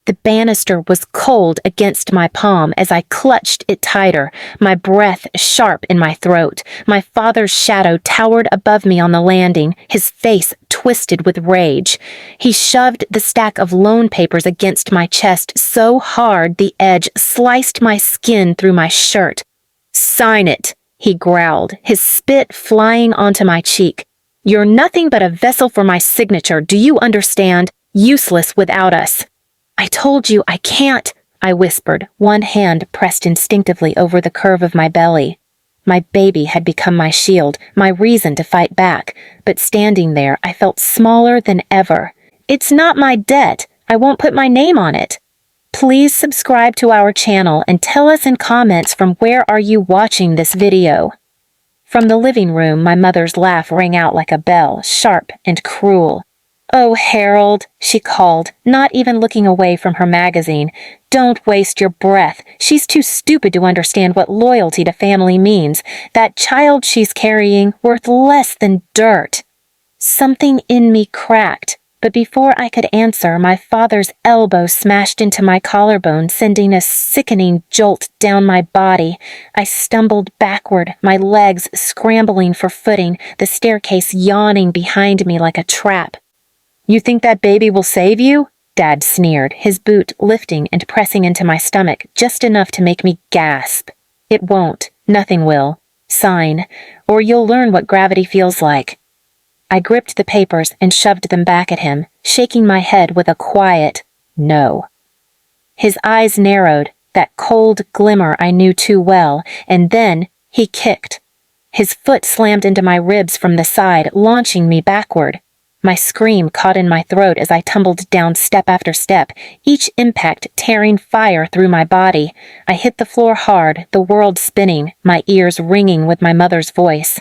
The banister was cold against my palm as I clutched it tighter, my breath sharp in my throat. My father's shadow towered above me on the landing, his face twisted with rage. He shoved the stack of loan papers against my chest so hard the edge sliced my skin through my shirt. "Sign it," he growled, his spit flying onto my cheek. "You're nothing but a vessel for my signature, do you understand? Useless without us." "I told you I can't," I whispered, one hand pressed instinctively over the curve of my belly. My baby had become my shield, my reason to fight back, but standing there I felt smaller than ever. "It's not my debt. I won't put my name on it." Please subscribe to our channel and tell us in comments from where are you watching this video. From the living room, my mother's laugh rang out like a bell, sharp and cruel. "Oh, Harold," she called, not even looking away from her magazine. "Don't waste your breath. She's too stupid to understand what loyalty to family means. That child she's carrying, worth less than dirt." Something in me cracked, but before I could answer, my father's elbow smashed into my collarbone, sending a sickening jolt down my body. I stumbled backward, my legs scrambling for footing, the staircase yawning behind me like a trap. "You think that baby will save you?" Dad sneered, his boot lifting and pressing into my stomach just enough to make me gasp. "It won't. Nothing will. Sign, or you'll learn what gravity feels like." I gripped the papers and shoved them back at him, shaking my head with a quiet no. His eyes narrowed, that cold glimmer I knew too well, and then he kicked. His foot slammed into my ribs from the side, launching me backward. My scream caught in my throat as I tumbled down step after step, each impact tearing fire through my body. I hit the floor hard, the world spinning, my ears ringing with my mother's voice.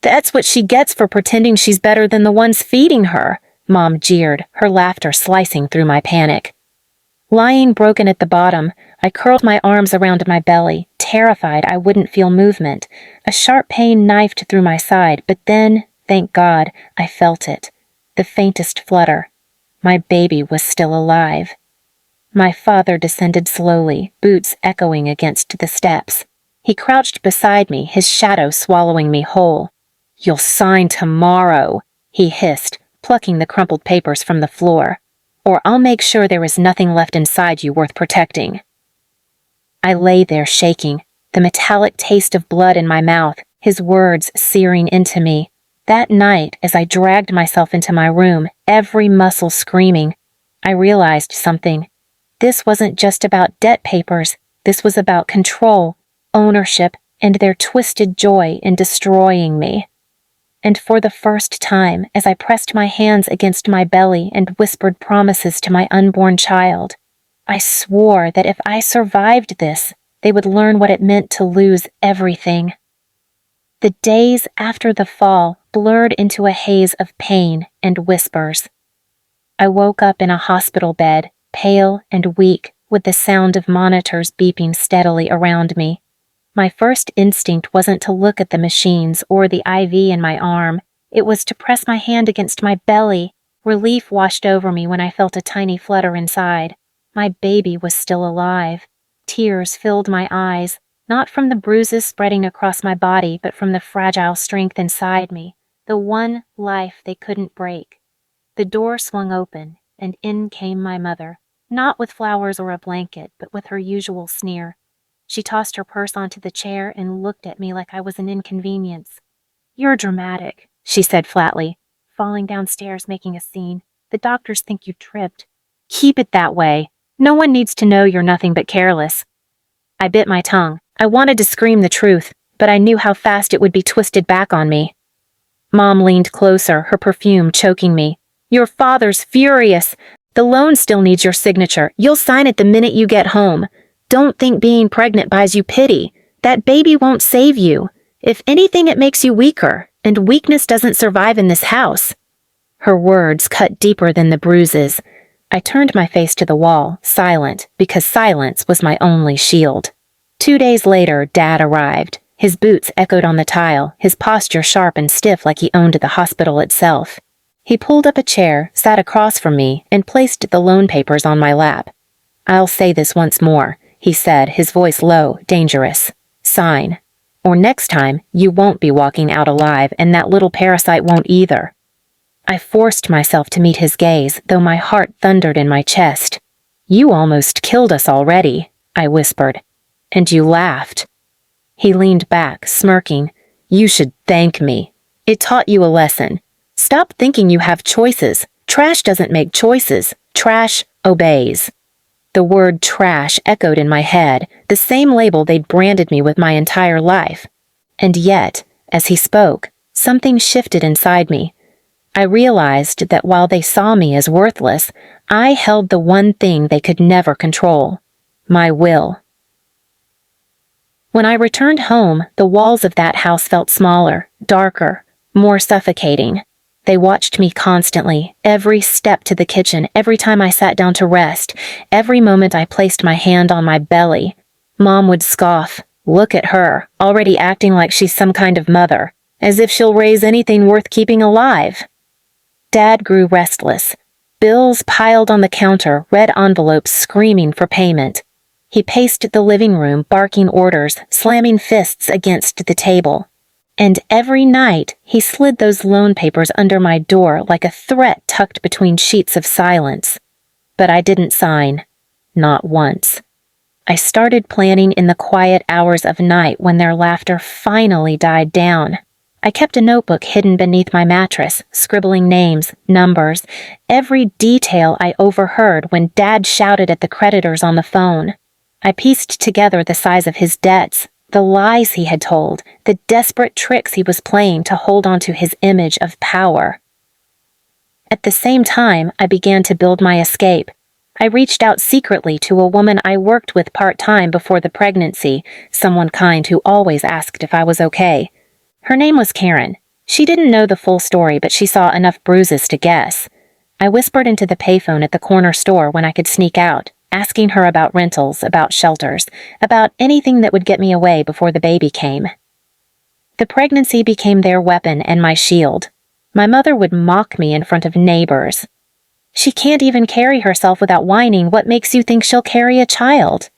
"That's what she gets for pretending she's better than the ones feeding her," Mom jeered, her laughter slicing through my panic. Lying broken at the bottom, I curled my arms around my belly, terrified I wouldn't feel movement. A sharp pain knifed through my side, but then, thank God, I felt it. The faintest flutter. My baby was still alive. My father descended slowly, boots echoing against the steps. He crouched beside me, his shadow swallowing me whole. "You'll sign tomorrow," he hissed, plucking the crumpled papers from the floor. "Or I'll make sure there is nothing left inside you worth protecting." I lay there shaking, the metallic taste of blood in my mouth, his words searing into me. That night, as I dragged myself into my room, every muscle screaming, I realized something. This wasn't just about debt papers. This was about control, ownership, and their twisted joy in destroying me. And for the first time, as I pressed my hands against my belly and whispered promises to my unborn child, I swore that if I survived this, they would learn what it meant to lose everything. The days after the fall blurred into a haze of pain and whispers. I woke up in a hospital bed, pale and weak, with the sound of monitors beeping steadily around me. My first instinct wasn't to look at the machines or the IV in my arm. It was to press my hand against my belly. Relief washed over me when I felt a tiny flutter inside. My baby was still alive. Tears filled my eyes, not from the bruises spreading across my body, but from the fragile strength inside me, the one life they couldn't break. The door swung open, and in came my mother, not with flowers or a blanket, but with her usual sneer. She tossed her purse onto the chair and looked at me like I was an inconvenience. "You're dramatic," she said flatly, falling downstairs making a scene. "The doctors think you tripped." "Keep it that way. No one needs to know you're nothing but careless." I bit my tongue. I wanted to scream the truth, but I knew how fast it would be twisted back on me. Mom leaned closer, her perfume choking me. "Your father's furious. The loan still needs your signature. You'll sign it the minute you get home. Don't think being pregnant buys you pity. That baby won't save you. If anything, it makes you weaker, and weakness doesn't survive in this house." Her words cut deeper than the bruises. I turned my face to the wall, silent, because silence was my only shield. 2 days later, Dad arrived. His boots echoed on the tile, his posture sharp and stiff like he owned the hospital itself. He pulled up a chair, sat across from me, and placed the loan papers on my lap. "I'll say this once more," he said, his voice low, dangerous. "Sign. Or next time, you won't be walking out alive, and that little parasite won't either." I forced myself to meet his gaze, though my heart thundered in my chest. "You almost killed us already," I whispered. "And you laughed." He leaned back, smirking. "You should thank me. It taught you a lesson. Stop thinking you have choices. Trash doesn't make choices. Trash obeys." The word trash echoed in my head, the same label they'd branded me with my entire life. And yet, as he spoke, something shifted inside me. I realized that while they saw me as worthless, I held the one thing they could never control: my will. When I returned home, the walls of that house felt smaller, darker, more suffocating. They watched me constantly, every step to the kitchen, every time I sat down to rest, every moment I placed my hand on my belly. Mom would scoff. "Look at her, already acting like she's some kind of mother, as if she'll raise anything worth keeping alive." Dad grew restless. Bills piled on the counter, red envelopes screaming for payment. He paced the living room, barking orders, slamming fists against the table. And every night, he slid those loan papers under my door like a threat tucked between sheets of silence. But I didn't sign. Not once. I started planning in the quiet hours of night when their laughter finally died down. I kept a notebook hidden beneath my mattress, scribbling names, numbers, every detail I overheard when Dad shouted at the creditors on the phone. I pieced together the size of his debts, the lies he had told, the desperate tricks he was playing to hold onto his image of power. At the same time, I began to build my escape. I reached out secretly to a woman I worked with part-time before the pregnancy, someone kind who always asked if I was okay. Her name was Karen. She didn't know the full story, but she saw enough bruises to guess. I whispered into the payphone at the corner store when I could sneak out, asking her about rentals, about shelters, about anything that would get me away before the baby came. The pregnancy became their weapon and my shield. My mother would mock me in front of neighbors. "She can't even carry herself without whining. What makes you think she'll carry a child?"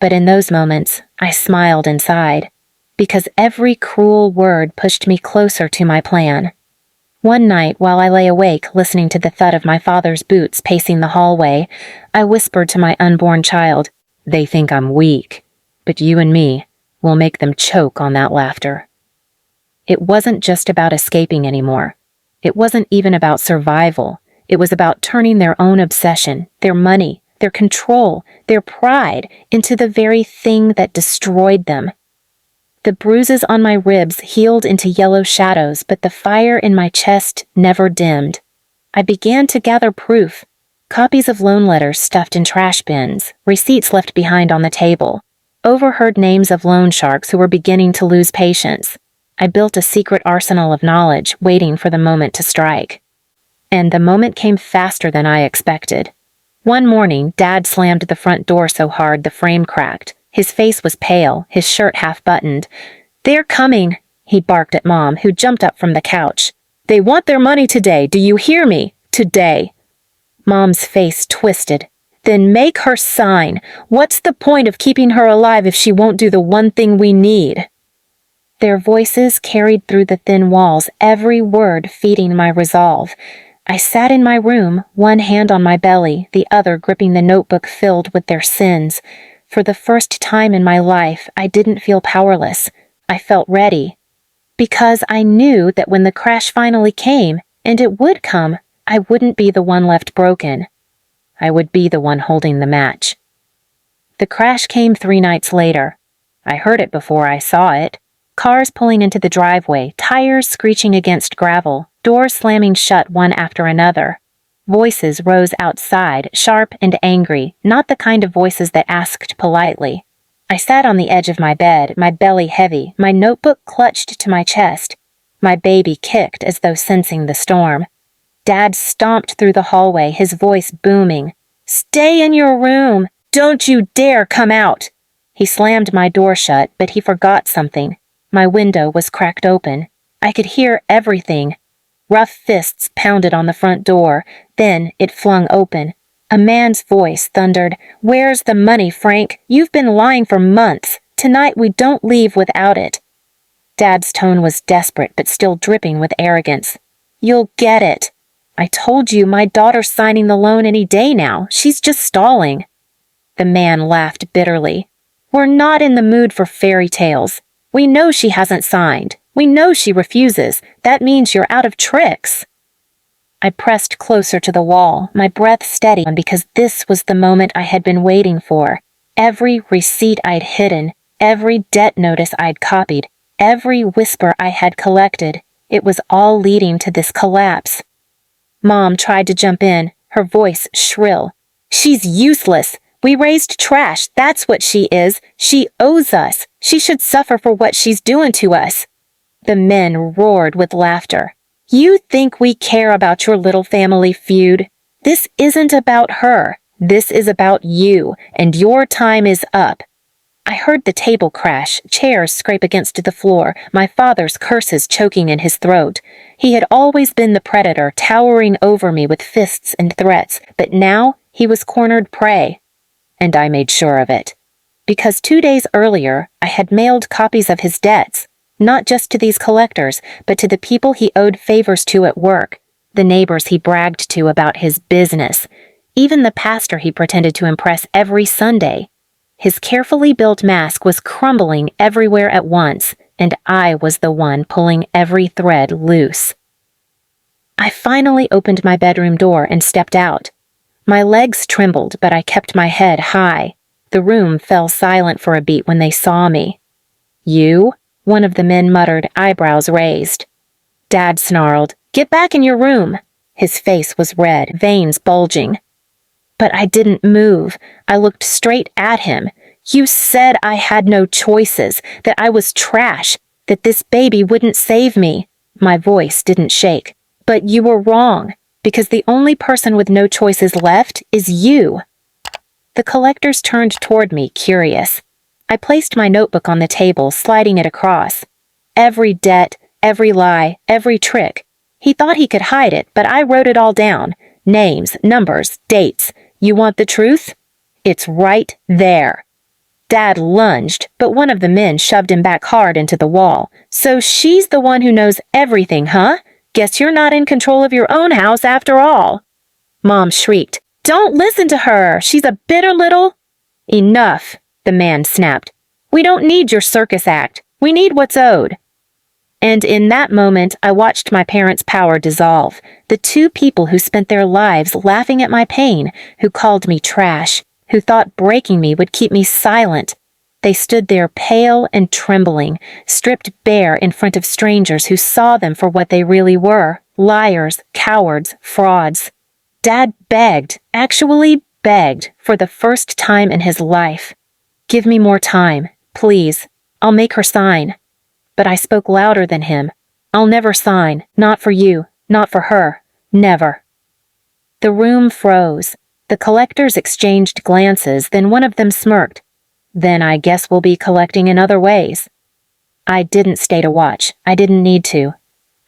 But in those moments, I smiled inside, because every cruel word pushed me closer to my plan. One night, while I lay awake listening to the thud of my father's boots pacing the hallway, I whispered to my unborn child, "They think I'm weak, but you and me will make them choke on that laughter." It wasn't just about escaping anymore. It wasn't even about survival. It was about turning their own obsession, their money, their control, their pride into the very thing that destroyed them. The bruises on my ribs healed into yellow shadows, but the fire in my chest never dimmed. I began to gather proof. Copies of loan letters stuffed in trash bins, receipts left behind on the table, overheard names of loan sharks who were beginning to lose patience. I built a secret arsenal of knowledge, waiting for the moment to strike. And the moment came faster than I expected. One morning, Dad slammed the front door so hard the frame cracked. His face was pale, his shirt half-buttoned. "They're coming," he barked at Mom, who jumped up from the couch. "They want their money today, do you hear me? Today." Mom's face twisted. "Then make her sign. What's the point of keeping her alive if she won't do the one thing we need?" Their voices carried through the thin walls, every word feeding my resolve. I sat in my room, one hand on my belly, the other gripping the notebook filled with their sins. For the first time in my life, I didn't feel powerless. I felt ready. Because I knew that when the crash finally came, and it would come, I wouldn't be the one left broken. I would be the one holding the match. The crash came 3 nights later. I heard it before I saw it. Cars pulling into the driveway, tires screeching against gravel, doors slamming shut one after another. Voices rose outside, sharp and angry, not the kind of voices that asked politely. I sat on the edge of my bed, my belly heavy, my notebook clutched to my chest. My baby kicked as though sensing the storm. Dad stomped through the hallway, his voice booming. "Stay in your room! Don't you dare come out!" He slammed my door shut, but he forgot something. My window was cracked open. I could hear everything. Rough fists pounded on the front door. Then it flung open. A man's voice thundered, "Where's the money, Frank? You've been lying for months. Tonight we don't leave without it." Dad's tone was desperate but still dripping with arrogance. "You'll get it. I told you my daughter's signing the loan any day now. She's just stalling." The man laughed bitterly. "We're not in the mood for fairy tales. We know she hasn't signed. We know she refuses. That means you're out of tricks." I pressed closer to the wall, my breath steady, because this was the moment I had been waiting for. Every receipt I'd hidden, every debt notice I'd copied, every whisper I had collected, it was all leading to this collapse. Mom tried to jump in, her voice shrill. "She's useless. We raised trash, that's what she is. She owes us. She should suffer for what she's doing to us." The men roared with laughter. "You think we care about your little family feud? This isn't about her. This is about you, and your time is up." I heard the table crash, chairs scrape against the floor, my father's curses choking in his throat. He had always been the predator, towering over me with fists and threats, but now he was cornered prey. And I made sure of it. Because 2 days earlier, I had mailed copies of his debts, not just to these collectors, but to the people he owed favors to at work, the neighbors he bragged to about his business, even the pastor he pretended to impress every Sunday. His carefully built mask was crumbling everywhere at once, and I was the one pulling every thread loose. I finally opened my bedroom door and stepped out. My legs trembled, but I kept my head high. The room fell silent for a beat when they saw me. "You?" one of the men muttered, eyebrows raised. Dad snarled, "Get back in your room." His face was red, veins bulging. But I didn't move. I looked straight at him. "You said I had no choices, that I was trash, that this baby wouldn't save me." My voice didn't shake. "But you were wrong, because the only person with no choices left is you." The collectors turned toward me, curious. I placed my notebook on the table, sliding it across. Every debt, every lie, every trick. He thought he could hide it, but I wrote it all down. Names, numbers, dates. You want the truth? It's right there. Dad lunged, but one of the men shoved him back hard into the wall. "So she's the one who knows everything, huh? Guess you're not in control of your own house after all." Mom shrieked, "Don't listen to her. She's a bitter little—" "Enough," the man snapped. "We don't need your circus act. We need what's owed." And in that moment, I watched my parents' power dissolve. The two people who spent their lives laughing at my pain, who called me trash, who thought breaking me would keep me silent. They stood there pale and trembling, stripped bare in front of strangers who saw them for what they really were, liars, cowards, frauds. Dad begged, actually begged, for the first time in his life. "Give me more time, please. I'll make her sign." But I spoke louder than him. "I'll never sign. Not for you. Not for her. Never." The room froze. The collectors exchanged glances, then one of them smirked. "Then I guess we'll be collecting in other ways." I didn't stay to watch. I didn't need to.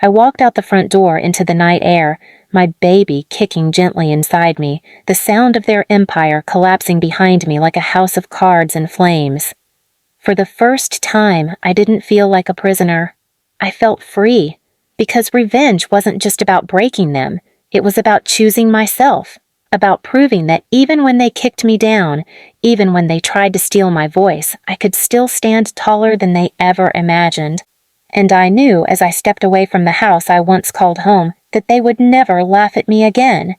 I walked out the front door into the night air, my baby kicking gently inside me, the sound of their empire collapsing behind me like a house of cards in flames. For the first time, I didn't feel like a prisoner. I felt free, because revenge wasn't just about breaking them. It was about choosing myself, about proving that even when they kicked me down, even when they tried to steal my voice, I could still stand taller than they ever imagined. And I knew as I stepped away from the house I once called home that they would never laugh at me again.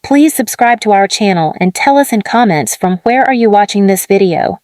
Please subscribe to our channel and tell us in comments from where are you watching this video.